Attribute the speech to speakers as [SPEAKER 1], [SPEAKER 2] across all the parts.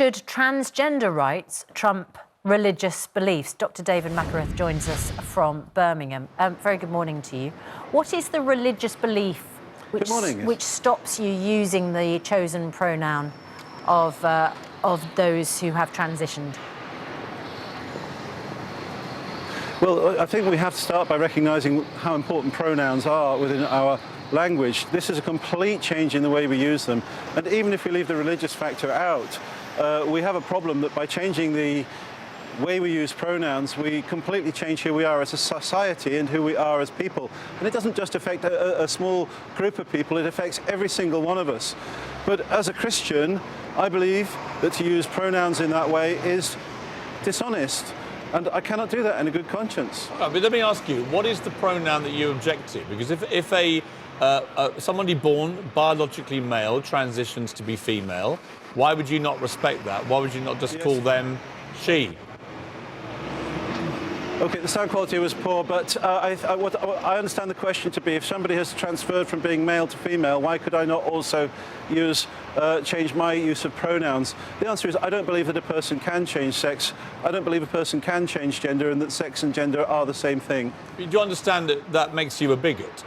[SPEAKER 1] Should transgender rights trump religious beliefs? Dr. David Mackereth joins us from Birmingham. Very good morning to you. What is the religious belief which stops you using the chosen pronoun of those who have transitioned?
[SPEAKER 2] Well, I think we have to start by recognising how important pronouns are within our language. This is a complete change in the way we use them. And even if we leave the religious factor out, we have a problem that by changing the way we use pronouns, we completely change who we are as a society and who we are as people. And it doesn't just affect a small group of people, it affects every single one of us. But as a Christian, I believe that to use pronouns in that way is dishonest. And I cannot do that in a good conscience.
[SPEAKER 3] But let me ask you, what is the pronoun that you object to? Because if somebody born biologically male transitions to be female, why would you not respect that? Why would you not just call them she?
[SPEAKER 2] OK, the sound quality was poor, but I understand the question to be, if somebody has transferred from being male to female, why could I not also change my use of pronouns? The answer is I don't believe that a person can change sex. I don't believe a person can change gender, and that sex and gender are the same thing.
[SPEAKER 3] Do you understand that that makes you a bigot?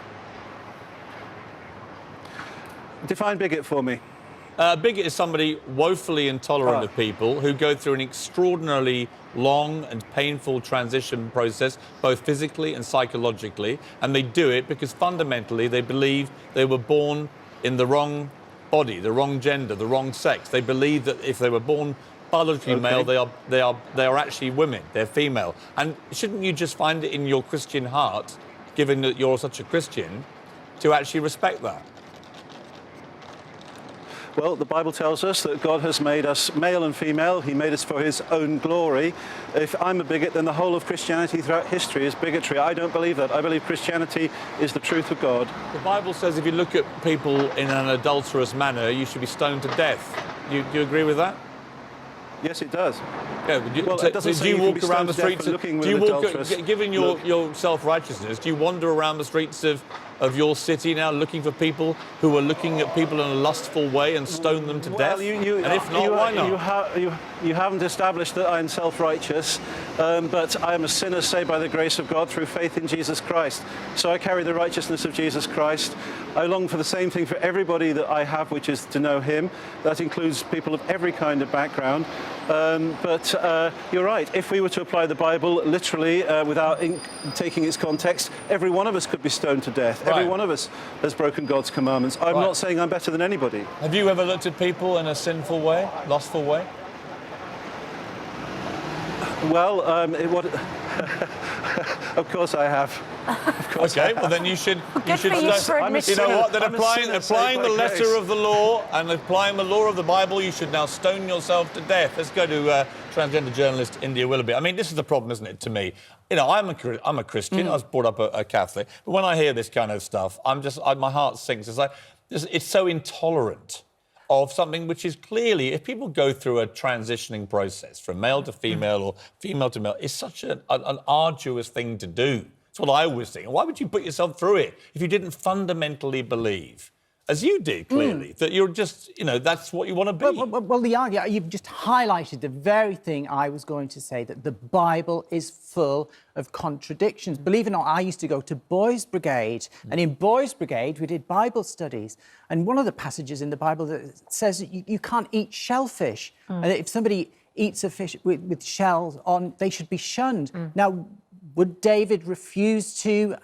[SPEAKER 2] Define bigot for me.
[SPEAKER 3] Bigot is somebody woefully intolerant of people who go through an extraordinarily long and painful transition process, both physically and psychologically, and they do it because fundamentally they believe they were born in the wrong body, the wrong gender, the wrong sex. They believe that if they were born biologically male, they are actually women, they're female. And shouldn't you just find it in your Christian heart, given that you're such a Christian, to actually respect that?
[SPEAKER 2] Well, the Bible tells us that God has made us male and female. He made us for his own glory. If I'm a bigot, then the whole of Christianity throughout history is bigotry. I don't believe that. I believe Christianity is the truth of God.
[SPEAKER 3] The Bible says if you look at people in an adulterous manner, you should be stoned to death. Do you agree with that?
[SPEAKER 2] Yes, it does.
[SPEAKER 3] Yeah, do you walk around the streets given your self-righteousness, do you wander around the streets of your city now looking for people who are looking at people in a lustful way and stone them to death? And if not, why not?
[SPEAKER 2] You haven't established that I'm self-righteous, but I am a sinner saved by the grace of God through faith in Jesus Christ. So I carry the righteousness of Jesus Christ. I long for the same thing for everybody that I have, which is to know him. That includes people of every kind of background. But you're right, if we were to apply the Bible literally without taking its context, every one of us could be stoned to death. Right. Every one of us has broken God's commandments. I'm not saying I'm better than anybody.
[SPEAKER 3] Have you ever looked at people in a sinful way, lustful way?
[SPEAKER 2] Well, of course I have.
[SPEAKER 3] Okay, well then you should.
[SPEAKER 1] You
[SPEAKER 3] know what? Then applying the letter of the law and applying the law of the Bible, you should now stone yourself to death. Let's go to transgender journalist India Willoughby. I mean, this is the problem, isn't it? To me, you know, I'm a Christian. I was brought up a Catholic, but when I hear this kind of stuff, my heart sinks. It's like it's so intolerant of something which is clearly, if people go through a transitioning process from male to female or female to male, it's such an arduous thing to do. That's what I always think. Why would you put yourself through it if you didn't fundamentally believe, as you did clearly, that you're just, you know, that's what you want to be?
[SPEAKER 4] Well, you've just highlighted the very thing I was going to say, that the Bible is full of contradictions. Believe it or not, I used to go to Boys' Brigade, and in Boys' Brigade we did Bible studies, and one of the passages in the Bible that says that you can't eat shellfish, and if somebody eats a fish with shells on, they should be shunned. Now, would David refuse to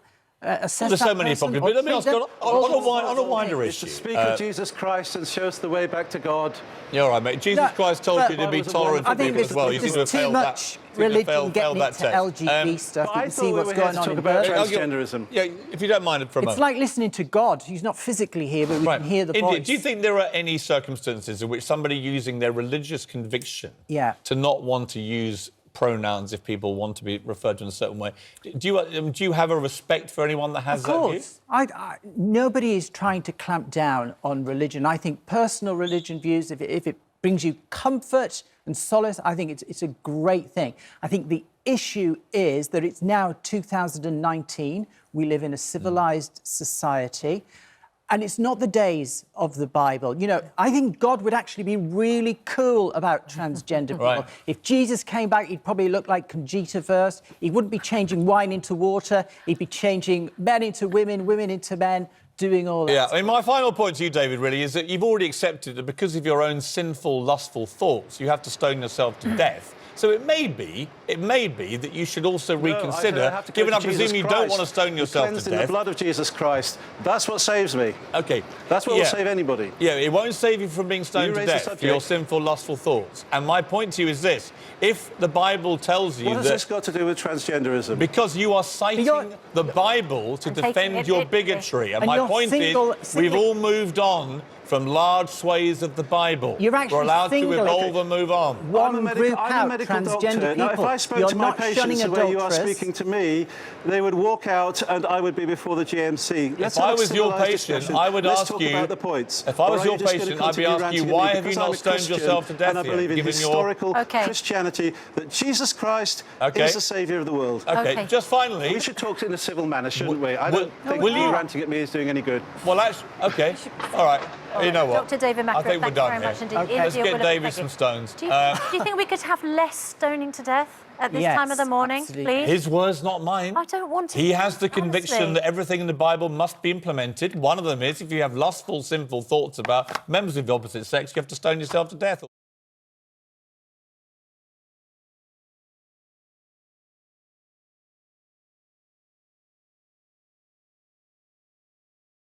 [SPEAKER 4] assess
[SPEAKER 3] There's so many problems. But let me ask, on a wider issue.
[SPEAKER 2] To speak of Jesus Christ and show us the way back to God.
[SPEAKER 3] You're all right, mate. Jesus Christ told you to be tolerant of people as well. You seem to have failed that.
[SPEAKER 4] I think there's too much religion getting into LGBT stuff. You can see what's going on in Birmingham.
[SPEAKER 2] Transgenderism.
[SPEAKER 3] Yeah, if you don't mind it for a moment.
[SPEAKER 4] It's like listening to God. He's not physically here, but we can hear the voice.
[SPEAKER 3] Do you think there are any circumstances in which somebody using their religious conviction to not want to use pronouns if people want to be referred to in a certain way, do you have a respect for anyone that has that view?
[SPEAKER 4] Of course. Nobody is trying to clamp down on religion. I think personal religion views, if it brings you comfort and solace, I think it's a great thing. I think the issue is that it's now 2019. We live in a civilised society. And it's not the days of the Bible. You know, I think God would actually be really cool about transgender people.
[SPEAKER 3] Right.
[SPEAKER 4] If Jesus came back, he'd probably look like Conchita Wurst. He wouldn't be changing wine into water. He'd be changing men into women, women into men, doing all that.
[SPEAKER 3] Yeah, I mean, my final point to you, David, really, is that you've already accepted that because of your own sinful, lustful thoughts, you have to stone yourself to death. So it may be that you should also reconsider, given I presume you don't want to stone yourself to death.
[SPEAKER 2] In the blood of Jesus Christ, that's what saves me.
[SPEAKER 3] OK.
[SPEAKER 2] That's what will save anybody.
[SPEAKER 3] Yeah, it won't save you from being stoned to death for your sinful, lustful thoughts. And my point to you is this. If the Bible tells you that...
[SPEAKER 2] What has this got to do with transgenderism?
[SPEAKER 3] Because you are citing the Bible to defend your bigotry. And my point is, we've all moved on from large swathes of the Bible.
[SPEAKER 4] You're actually
[SPEAKER 3] We're allowed to evolve and move on.
[SPEAKER 4] I'm a medical
[SPEAKER 2] doctor.
[SPEAKER 4] People.
[SPEAKER 2] Now, if I spoke to my patients the way you are speaking to me, they would walk out and I would be before the GMC.
[SPEAKER 3] If I was your patient, I would ask you...
[SPEAKER 2] about the points.
[SPEAKER 3] If I was your patient, I'd be asking you, why have you not stoned yourself to death
[SPEAKER 2] yet? And I believe in historical Christianity, that Jesus Christ is the saviour of the world.
[SPEAKER 3] OK, just finally...
[SPEAKER 2] We should talk in a civil manner, shouldn't we? I don't think you ranting at me is doing any good.
[SPEAKER 3] Well, that's... OK, all right. You know what?
[SPEAKER 1] Dr. David Mackereth,
[SPEAKER 3] I think we're done here. Let's get David some stones.
[SPEAKER 1] Do you think we could have less stoning to death at this time of the morning, please?
[SPEAKER 3] His words, not mine.
[SPEAKER 1] I don't want to.
[SPEAKER 3] He has the conviction that everything in the Bible must be implemented. One of them is if you have lustful, sinful thoughts about members of the opposite sex, you have to stone yourself to death.